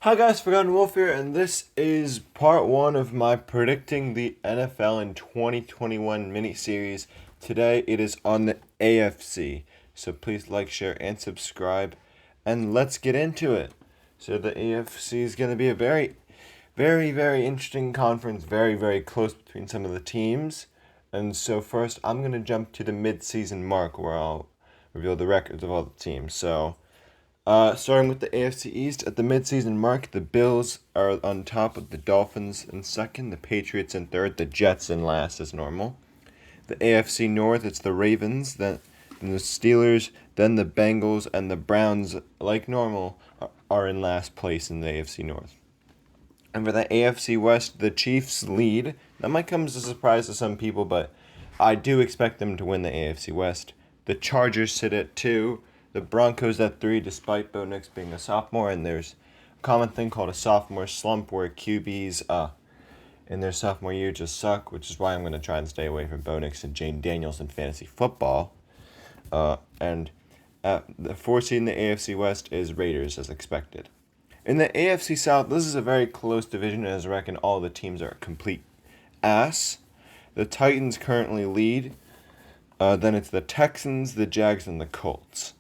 Hi guys, Forgotten Wolf here, and this is part one of my Predicting the NFL in 2021 mini-series. Today it is on the AFC, so please like, share, and subscribe, and let's get into it. So the AFC is going to be a very, very, very interesting conference, very, very close between some of the teams. And so first, I'm going to jump to the mid-season mark where I'll reveal the records of all the teams. Starting with the AFC East, at the midseason mark, the Bills are on top of the Dolphins in second, the Patriots in third, the Jets in last as normal. The AFC North, it's the Ravens, then the Steelers, then the Bengals, and the Browns, like normal, are in last place in the AFC North. And for the AFC West, the Chiefs lead. That might come as a surprise to some people, but I do expect them to win the AFC West. The Chargers sit at 2. The Broncos at 3, despite Bo Nix being a sophomore. And there's a common thing called a sophomore slump where QBs in their sophomore year just suck, which is why I'm going to try and stay away from Bo Nix and Jane Daniels in fantasy football. And the 4th seed in the AFC West is Raiders, as expected. In the AFC South, this is a very close division, as I reckon all the teams are a complete ass. The Titans currently lead. Then it's the Texans, the Jags, and the Colts.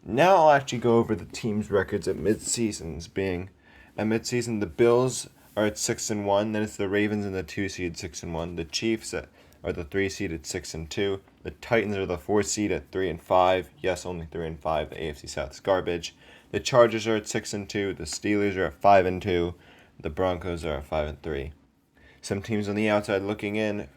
Now I'll actually go over the teams' records at mid-seasons, being at mid-season the Bills are at 6-1, then it's the Ravens and the 2 seed 6-1, the Chiefs are the 3 seed at 6-2, the Titans are the 4 seed at 3-5, yes, only 3-5, the AFC South is garbage. The Chargers are at 6-2, the Steelers are at 5-2, the Broncos are at 5-3. Some teams on the outside looking in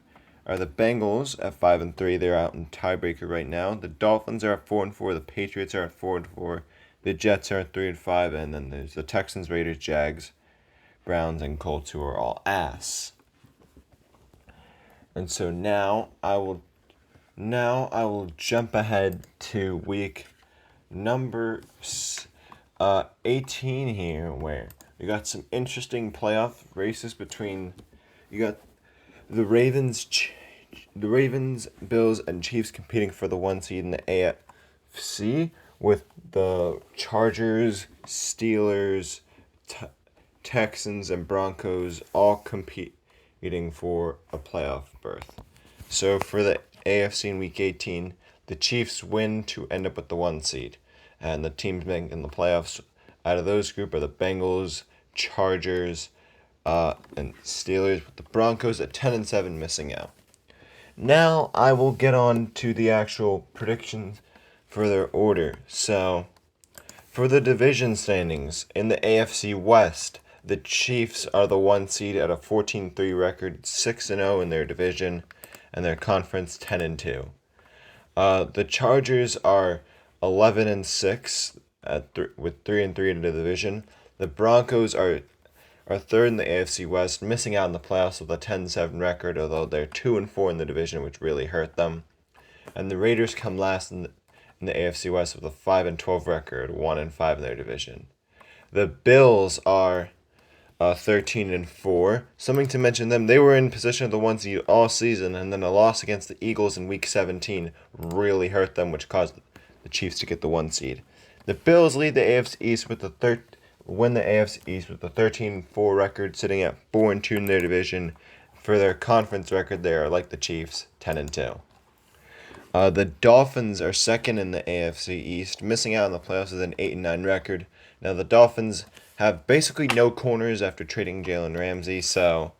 are the Bengals at 5-3. They're out in tiebreaker right now. The Dolphins are at 4-4. The Patriots are at 4-4. The Jets are at 3-5, and then there's the Texans, Raiders, Jags, Browns, and Colts, who are all ass. And so now I will jump ahead to week number 18 here, where we got some interesting playoff races between you got the Ravens, Bills, and Chiefs competing for the 1 seed in the AFC, with the Chargers, Steelers, Texans, and Broncos all competing for a playoff berth. So for the AFC in Week 18, the Chiefs win to end up with the 1 seed. And the teams making the playoffs out of those group are the Bengals, Chargers, and Steelers, with the Broncos at 10-7 missing out. Now I will get on to the actual predictions for their order. So, for the division standings, in the AFC West, the Chiefs are the 1 seed at a 14-3 record, 6-0 in their division, and their conference 10-2. The Chargers are 11-6 with 3-3 in the division. The Broncos are third in the AFC West, missing out in the playoffs with a 10-7 record, although they're 2-4 in the division, which really hurt them. And the Raiders come last in the AFC West with a 5-12 record, 1-5 in their division. The Bills are 13-4. Something to mention them, they were in position of the 1 seed all season, and then a loss against the Eagles in Week 17 really hurt them, which caused the Chiefs to get the 1 seed. The Bills lead the AFC East with the win the AFC East with a 13-4 record, sitting at 4-2 in their division. For their conference record, they are, like the Chiefs, 10-2. The Dolphins are second in the AFC East, missing out in the playoffs with an 8-9 record. Now, the Dolphins have basically no corners after trading Jalen Ramsey, so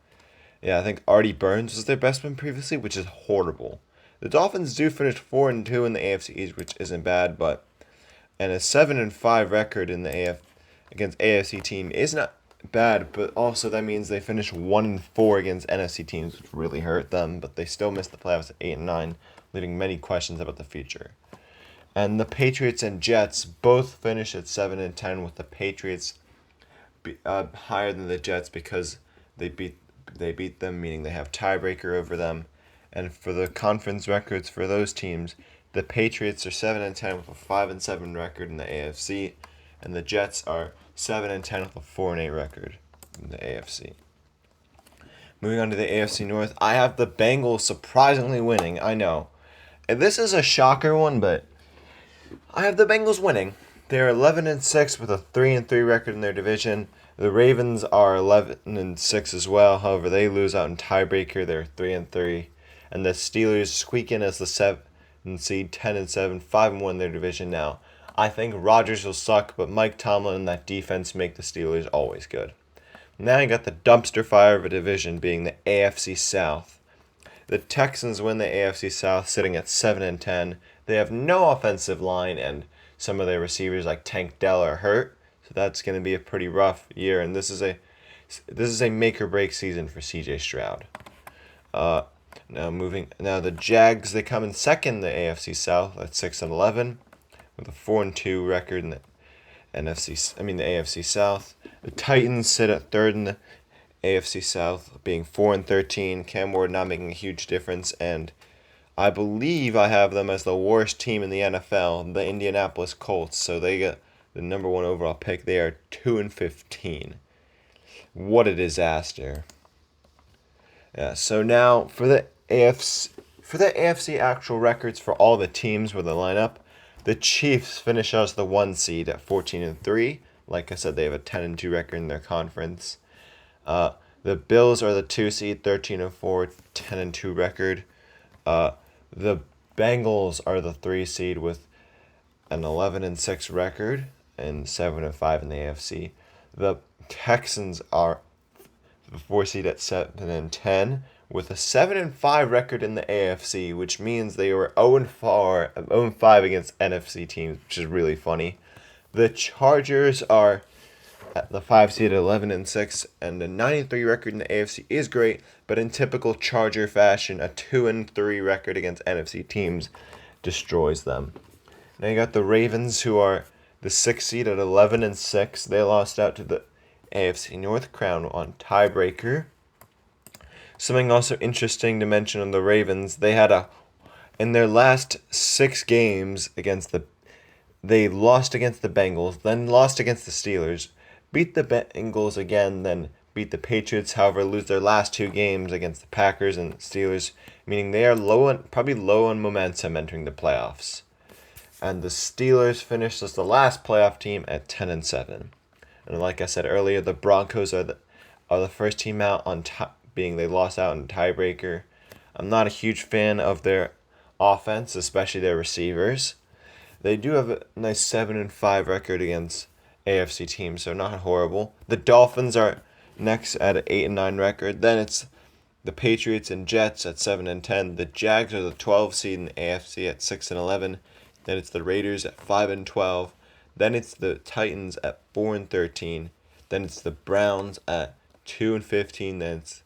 yeah, I think Artie Burns was their best one previously, which is horrible. The Dolphins do finish 4-2 in the AFC East, which isn't bad, and a 7-5 record in the against AFC team is not bad, but also that means they finish 1-4 against NFC teams, which really hurt them, but they still missed the playoffs at 8-9, leaving many questions about the future. And the Patriots and Jets both finish at 7-10, with the Patriots higher than the Jets because they beat them, meaning they have tiebreaker over them. And for the conference records for those teams, the Patriots are 7-10 with a 5-7 record in the AFC, and the Jets are 7-10 with a 4-8 record in the AFC. Moving on to the AFC North, I have the Bengals surprisingly winning. I know, and this is a shocker one, but I have the Bengals winning. They're 11-6 with a 3-3 record in their division. The Ravens are 11-6 as well. However, they lose out in tiebreaker. They're 3-3, and the Steelers squeak in as the 7th seed, 10-7, 5-1 in their division now. I think Rodgers will suck, but Mike Tomlin and that defense make the Steelers always good. Now you got the dumpster fire of a division being the AFC South. The Texans win the AFC South, sitting at 7-10. They have no offensive line, and some of their receivers like Tank Dell are hurt, so that's going to be a pretty rough year. And this is a make or break season for C.J. Stroud. Now the Jags, they come in second in the AFC South at 6-11 with a 4-2 record in the AFC South. The Titans sit at third in the AFC South, being 4-13. Cam Ward not making a huge difference, and I believe I have them as the worst team in the NFL, the Indianapolis Colts. So they get the number 1 overall pick. They are 2-15. What a disaster! Yeah. So now for the AFC actual records for all the teams where they line up, the Chiefs finish as the 1 seed at 14-3. Like I said, they have a 10-2 record in their conference. The Bills are the 2 seed, 13-4, 10-2 record. The Bengals are the 3 seed with an 11-6 record and 7-5 in the AFC. The Texans are the 4 seed at 7-10 with a 7-5 record in the AFC, which means they were 0-5 against NFC teams, which is really funny. The Chargers are at the 5 seed at 11-6, and the 93 record in the AFC is great, but in typical Charger fashion, a 2-3 record against NFC teams destroys them. Now you got the Ravens, who are the 6th seed at 11-6. They lost out to the AFC North crown on tiebreaker. Something also interesting to mention on the Ravens, in their last 6 games they lost against the Bengals, then lost against the Steelers, beat the Bengals again, then beat the Patriots, however lose their last 2 games against the Packers and Steelers, meaning they are probably low on momentum entering the playoffs. And the Steelers finished as the last playoff team at 10-7. And like I said earlier, the Broncos are the first team out they lost out in tiebreaker. I'm not a huge fan of their offense, especially their receivers. They do have a nice 7-5 record against AFC teams, so not horrible. The Dolphins are next at an 8-9 record. Then it's the Patriots and Jets at 7-10. The Jags are the 12 seed in the AFC at 6-11. Then it's the Raiders at 5-12. Then it's the Titans at 4-13. Then it's the Browns at 2-15. Then it's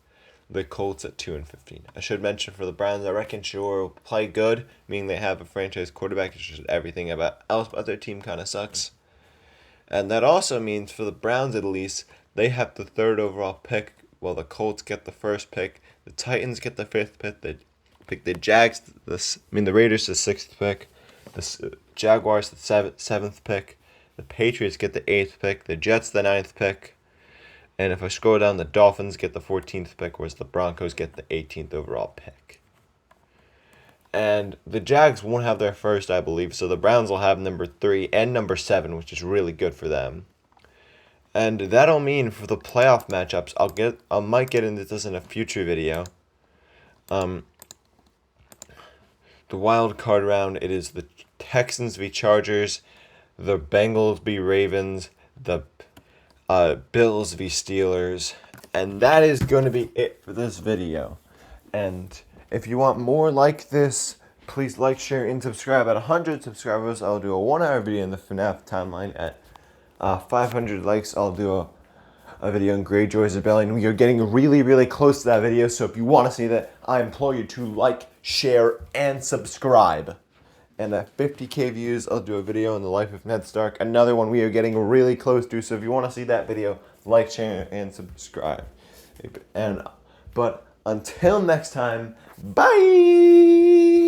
the Colts at 2-15. I should mention for the Browns, I reckon Shore will play good, meaning they have a franchise quarterback. It's just everything else about their team kind of sucks. And that also means for the Browns at least, they have the 3rd overall pick, while the Colts get the 1st pick. The Titans get the 5th pick. The Raiders the 6th pick. The Jaguars the 7th pick. The Patriots get the 8th pick. The Jets the 9th pick. And if I scroll down, the Dolphins get the 14th pick, whereas the Broncos get the 18th overall pick. And the Jags won't have their 1st, I believe, so the Browns will have number 3 and number 7, which is really good for them. And that'll mean for the playoff matchups, I might get into this in a future video. The wild card round, it is the Texans v Chargers, the Bengals v Ravens, the Bills v Steelers, and that is going to be it for this video. And if you want more like this, please like, share, and subscribe. At 100 subscribers, I'll do a 1-hour video in the FNAF Timeline. At 500 likes, I'll do a video on Greyjoy's Rebellion. We are getting really, really close to that video, so if you want to see that, I implore you to like, share, and subscribe. And at 50k views, I'll do a video on the life of Ned Stark. Another one we are getting really close to, so if you want to see that video, like, share, and subscribe. But until next time, bye!